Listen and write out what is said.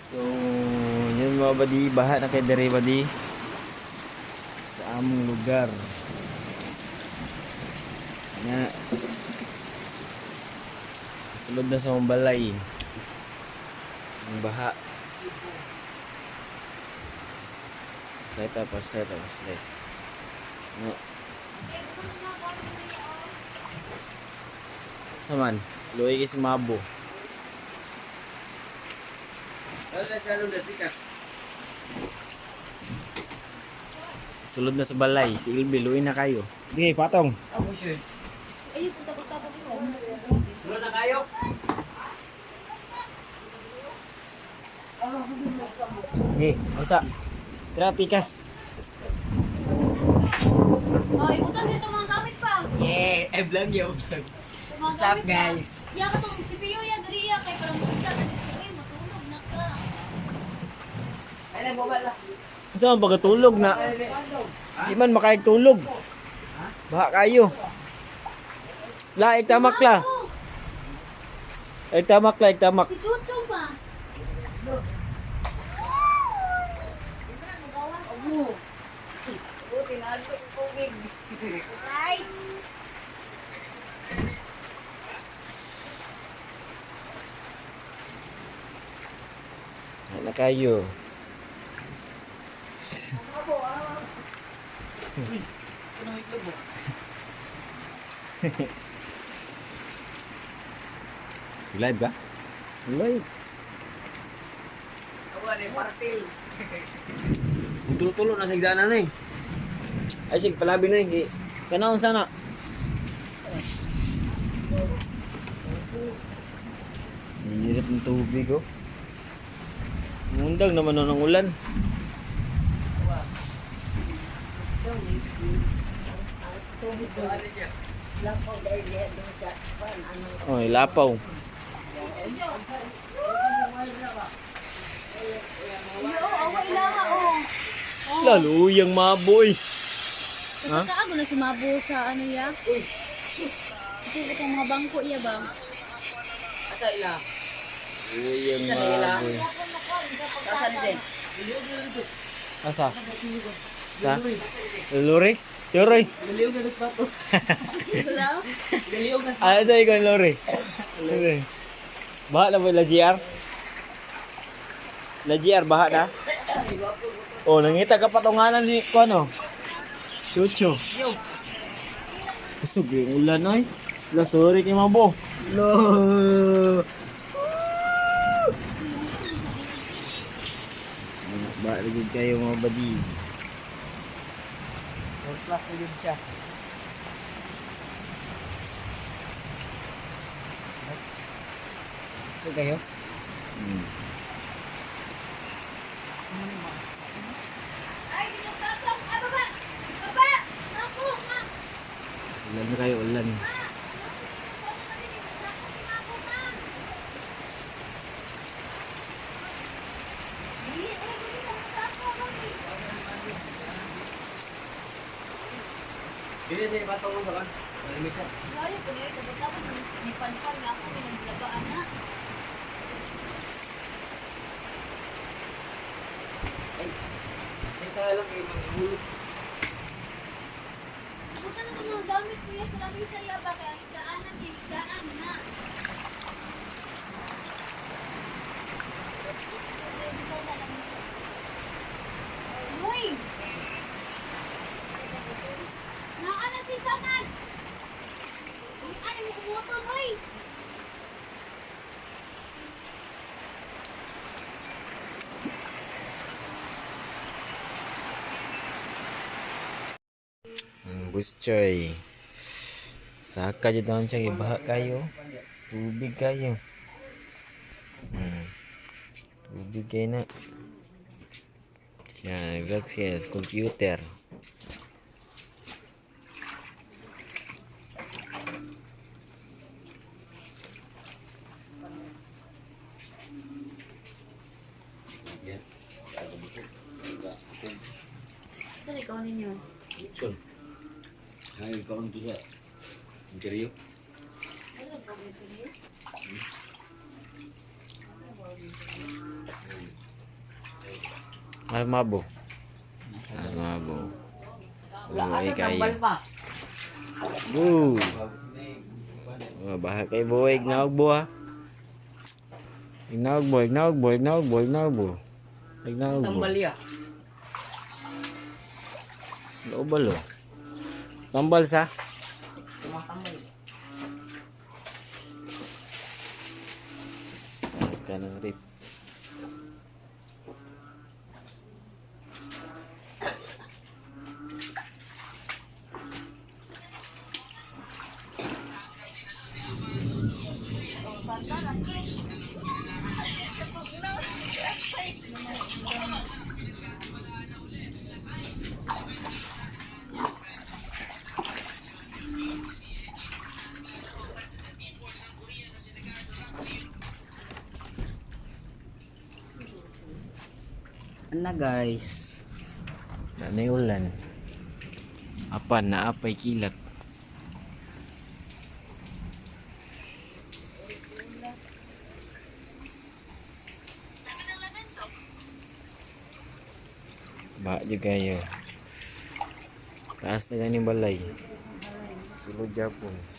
So, yun mga badi, baha na kay dere badi sa among lugar. Na sulod na sa mong balay. Ang baha. Slide tapos slide tapos slide. No. Saman, luwi kay si Mabo. Sulod na sa balay, si Ilby, luwi na kayo. Sige, patong. Ayun, punta-punta dito. Sulod na kayo. Sige, usa. Tira, pikas. Oh, ibutan dito mga gamit pa. Yeah, vlog yun. Mga What's up, gamit pa. guys? Ya ka tong CPU ya diri ya kay parang punta ka dito eh matulog na ka. Ay, nagbabala. Saan pagkatulog na? Di man makayag tulog. Baha kayo. La, tamak la. Tamak la, tamak. Si Chucho pa. Guys. Na kayo. Live ka? Live. Awa, ni parcel. Tulo-tulo na sa higdanan na eh. Ay, sige, palabi na eh. Kanaon sana. Sirap ng tubig oh. Mundag naman nun ng ulan. Oh, ilapaw. Yo, awa ilaha oh. Lalo yung maboy. Kasi kaago na si Mabo sa ano ya? Ito itong mga bangko iya ba? Asa ila? Yung Sa nila? maboy. Asa ni din? Asa? Sa? Lori? Sure. Galiw na sa bato. Ito daw? Galiw na sa Ah, ito yung lori. Baha na mo la GR? La GR, baha na? Oh, nangita ka patunganan si Kuano? Chucho. Kusog yung ulan ay. La, sorry kay Mabo. Lo. Baha rin kayo mga badi. Plus na yun siya. So kayo? Ay, dito tatang. Ay, baba. Baba. Naku, ma. Ulan na kayo, ulan. Dili din bato mo ba? Limisa. Ayaw ko niya, dapat ako ni Panpan nga ako pinaglabaan na. Sa lang kayo manghulog. Buta na itong mga gamit kuya sa lamisa ya ba kaya higdaanan kay higdaan na. Uy! Naanan si Sanan! Ano mo kumotol, hoy! Buschoy. Saka dyan doon siya, ibaha kayo. Tubig kayo. Tubig kayo na. Yan, glass computer. Ito na ikaw ninyo. Sol. Ay, ikaw ang tuwa. Interior. Ano ang problem sa iyo? Mabo. Mabo. Buhay kayo. Woo! Baha kay buhay. Ignaog bo ha. Ignaog bo. Ignaog bo. Tambal ya. Lobalo. Tambal sa. Tumatambal. Kanang rip. Ano guys? Nanay ulan. Apan na apay kilat. Ba juga kayo. Taas na yan yung balay. Sulod Japon.